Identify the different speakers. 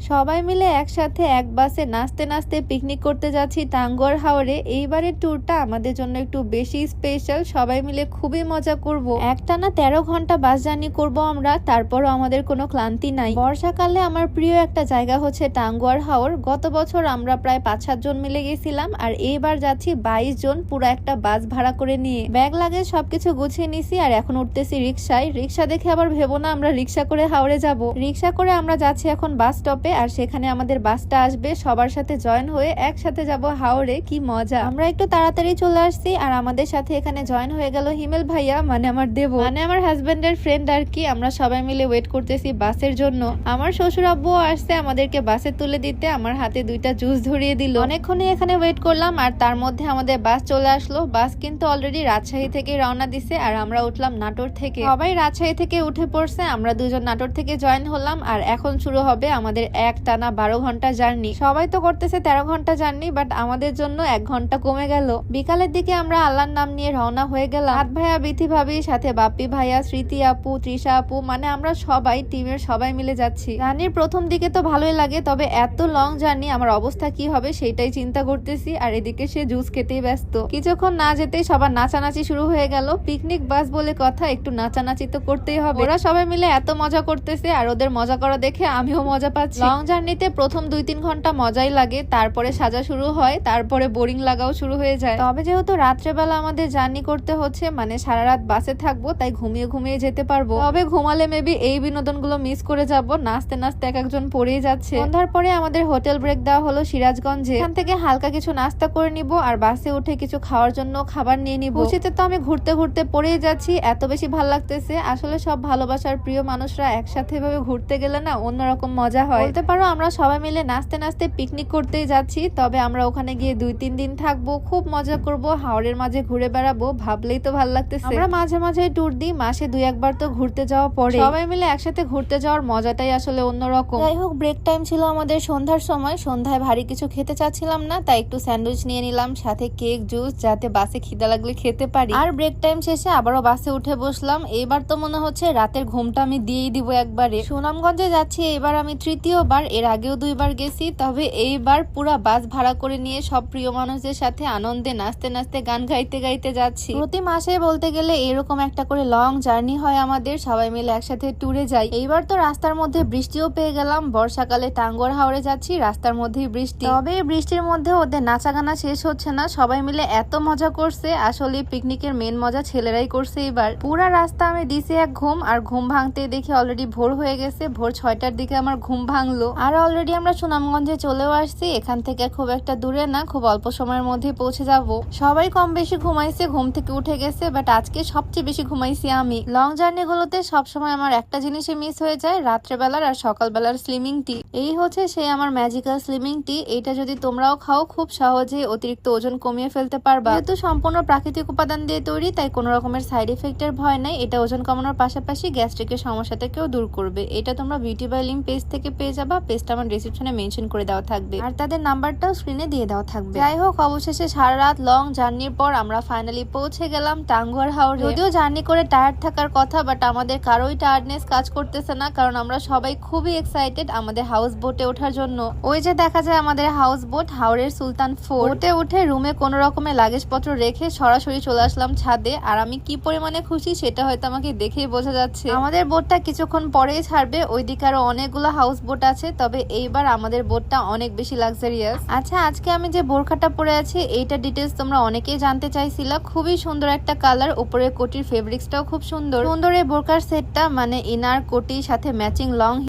Speaker 1: সবাই মিলে একসাথে এক বাসে নাচতে নাচতে পিকনিক করতে যাচ্ছি টাঙ্গুয়ার হাওরে। এইবারের ট্যুরটা আমাদের জন্য একটু বেশি স্পেশাল। সবাই মিলে খুবই মজা করব। একটানা 13 ঘন্টা বাস জার্নি করব আমরা, তারপরও আমাদের কোনো ক্লান্তি নাই। বর্ষাকালে আমার প্রিয় একটা জায়গা হচ্ছে টাঙ্গুয়ার হাওর। গত বছর আমরা প্রায় 5-7 জন মিলে গেছিলাম, আর এইবার যাচ্ছি 22 জন পুরো একটা বাস ভাড়া করে নিয়ে। ব্যাগ লাগে সবকিছু গুছিয়ে নিছি, আর এখন উঠতেছি রিক্সায়। রিক্সা দেখে আবার ভেবো না আমরা রিক্সা করে হাওরে যাব। রিক্সা করে আমরা যাচ্ছি এখন বাস স্টপে, আর সেখানে আমাদের বাসটা আসবে। সবার সাথে জয়েন হয়ে একসাথে যাব হাওরে। কি মজা! আমরা একটু তাড়াতাড়ি চলে আসছি, আর আমাদের সাথে এখানে জয়েন হয়ে গেল হিমেল ভাইয়া, মানে আমার দেবর, মানে আমার হাজবেন্ডের ফ্রেন্ড আর কি। আমরা সবাই মিলে ওয়েট করতেছি বাসের জন্য। আমার শ্বশুর আব্বুও আসছে আমাদেরকে বাসে তুলে দিতে। আমার হাতে 2টা জুস ধরিয়ে দিল। অনেকক্ষণই এখানে ওয়েট করলাম, আর তার মধ্যে আমাদের বাস চলে আসলো। বাস কিন্তু অলরেডি রাজশাহী থেকে রওনা দিছে, আর আমরা উঠলাম নাটোর থেকে। সবাই রাজশাহী থেকে উঠে পড়ছে, আমরা 2 জন নাটোর থেকে জয়েন হলাম। আর এখন শুরু হবে আমাদের একটানা 12 ঘন্টা জার্নি। সবাই তো করতেছে 13 ঘন্টা জার্নি, বাট আমাদের জন্য 1 ঘন্টা কমে গেল। বিকালের দিকে আমরা আল্লাহর নাম নিয়ে রওনা হয়ে গেলাম। হাত ভাইয়া, বিথি ভাবি, সাথে বাপ্পি ভাইয়া, স্মৃতি আপু, তৃষা আপু, মানে আমরা সবাই টিমের সবাই মিলে যাচ্ছি। জার্নির প্রথম দিকে তো ভালোই লাগে, তবে এত লং জার্নি আমার অবস্থা কি হবে সেটাই চিন্তা করতেছি। আর এদিকে সে জুস খেতেই ব্যস্ত। কিছুক্ষণ না যেতেই সবার নাচানাচি শুরু হয়ে গেল। পিকনিক বাস বলে কথা, একটু নাচানাচি তো করতেই হবে। ওরা সবাই মিলে এত মজা করতেছে, আর ওদের মজা করা দেখে আমিও মজা পাচ্ছি। লং জার্নিতে প্রথম 2-3 ঘন্টা মজাই লাগে, তারপরে সাজা শুরু হয়, তারপরে বোরিং লাগাও শুরু হয়ে যায়। তবে যেহেতু রাত্রেবেলা আমাদের জার্নি করতে হচ্ছে, মানে সারা রাত বাসে থাকবো, তাই ঘুমিয়ে ঘুমিয়ে যেতে পারবো। তবে ঘুমালে মেবি এই বিনোদনগুলো মিস করে যাব। নাচতে নাচতে এক একজন পড়েই যাচ্ছে। সন্ধ্যার পরে আমাদের হোটেল ব্রেক দেওয়া হলো সিরাজগঞ্জে। এখান থেকে হালকা কিছু নাস্তা করে নিব, আর বাসে উঠে কিছু খাওয়ার জন্য খাবার নিয়ে নিব। খুশিতে তো আমি ঘুরতে ঘুরতে পড়েই যাচ্ছি, এত বেশি ভালো লাগতেছে। আসলে সব ভালোবাসার প্রিয় মানুষরা একসাথে ভাবে ঘুরতে গেলে না অন্যরকম মজা হয়। বলতে পারো আমরা সবাই মিলে নাচতে নাচতে পিকনিক করতেই যাচ্ছি। তবে আমরা ওখানে গিয়ে 2-3 দিন থাকবো, খুব মজা করব, হাওরের মাঝে ঘুরে বেড়াবো। ভাবলেই তো ভালো লাগতেছে। আমরা মাঝে মাঝে ট্যুর দিই, মাসে 2-1 বার তো ঘুরতে যাওয়া পড়ে। সবাই মিলে একসাথে ঘুরতে যাওয়ার মজাটাই আসলে অন্যরকম। যাই হোক, ব্রেক টাইম ছিল আমাদের সন্ধ্যার সময়। সন্ধ্যায় ভারী কিছু খেতে চাচ্ছিলাম না, তাই একটু স্যান্ডউইচ নিয়ে নিলাম, সাথে কেক, জুস, যাতে বাসে খিদা লাগলে খেতে পারি। আর ব্রেক টাইম শেষে আবারও বাসে উঠে বসলাম। এইবার তো মনে হচ্ছে রাতের ঘুমটা আমি দিয়েই দিব একবারে। সুনামগঞ্জে যাচ্ছি এবার আমি 3য় বার, এর আগেও 2 বার গেছি। তবে এইবার পুরা বাস ভাড়া করে নিয়ে সব প্রিয় মানুষদের সাথে আনন্দে নাচতে নাচতে গান গাইতে গাইতে যাচ্ছি। প্রতি মাসে বলতে গেলে এরকম একটা করে লং জার্নি হয় আমাদের, সবাই মিলে একসাথে ট্যুরে যাই। এইবার তো রাস্তার মধ্যে বৃষ্টিও পেয়ে গেলাম। বর্ষাকালে টাঙ্গুয়ার হাওরে যাচ্ছি, রাস্তার মধ্যেই বৃষ্টি। তবে এই বৃষ্টির মধ্যে ওদের নাচা গানা শেষ হচ্ছে না। সবাই মিলে এত মজা করছে। আসলে পিকনিকের মেন মজা ছেলেরাই করছে এবার। পুরা রাস্তা আমি দিছি এক ঘুম, আর ঘুম ভাঙতে দেখি অলরেডি ভোর হয়ে গেছে। ভোর 6টার দিকে আমার ঘুম ভাঙলো। আর অলরেডি আমরা সুনামগঞ্জে চলেও আসছি। এখান থেকে খুব একটা দূরে না, খুব অল্প সময়ের মধ্যে পৌঁছে যাব। সবাই কম বেশি ঘুমাইছে, ঘুম থেকে উঠে গেছে, বাট আজকে সবচেয়ে বেশি ঘুমাইছি আমি। লং জার্নি গুলোতে সবসময় আমার একটা জিনিসই মিস হয়ে যায়, রাত্রেবেলার আর সকালবেলার স্লিমিং টি। এই হচ্ছে সেই আমার ম্যাজিক্যাল স্লিমিং টি। এটা যদি তোমরাও খাও, খুব সহজে অতিরিক্ত ওজন কমিয়ে ফেলতে পারবা। যেহেতু সম্পূর্ণ প্রাকৃতিক উপাদান দিয়ে তৈরি, তাই কোনো রকমের সাইড এফেক্টের ভয় নাই। এটা ওজন কমানোর পাশাপাশি গ্যাস্ট্রিকের সমস্যাটাকেও দূর করবে। এটা তোমরা বিউটি বাই লিম পেজ থেকে পেয়ে যাবা। পেজটা আমার ডেসক্রিপশনে মেনশন করে দেওয়া থাকবে, আর তাদের নাম্বারটাও স্ক্রিনে দিয়ে দেওয়া থাকবে। যাই হোক, অবশেষে সারা রাত লং জার্নির পর আমরা ফাইনালি পৌঁছে গেলাম টাঙ্গুয়ার হাওরে। যদিও জার্নি করে টায়ার্ড থাকার কথা, বাট আমাদের কারোই টায়ার্ডনেস কাজ করতেছে না, কারণ আমরা সবাই খুবই এক্সাইটেড আমাদের হাউস বোটে ওঠার জন্য। ওই যে দেখা যায় আমাদের হাউস বোট, হাওরের সুলতান ফোর্ট। বোটে উঠে রুমে কোনো রকমের লাগেজ পত্র রেখে সরাসরি চলে আসলাম ছাদে। আর আমি কি পরিমাণে খুশি সেটা হয়তো আমাকে দেখেই বোঝা যাচ্ছে। আমাদের বোটটা কিছুক্ষণ পরেই ছাড়বে। ওইদিকে আরো অনেকগুলো হাউস বোট আছে, তবে এইবার আমাদের বোটটা অনেক বেশি লাক্সারিয়াস। আচ্ছা, আজকে আমি যে বোরখাটা পরে আছি এইটা ডিটেলস তোমরা অনেকেই জানতে চাইছিলা। খুবই সুন্দর একটা কালার, উপরের কোটির ফেব্রিক্সটাও খুব সুন্দর। সুন্দর এই বোরকার সেটটা, মানে ইনার, কোটি, সাথে ম্যাচিং লং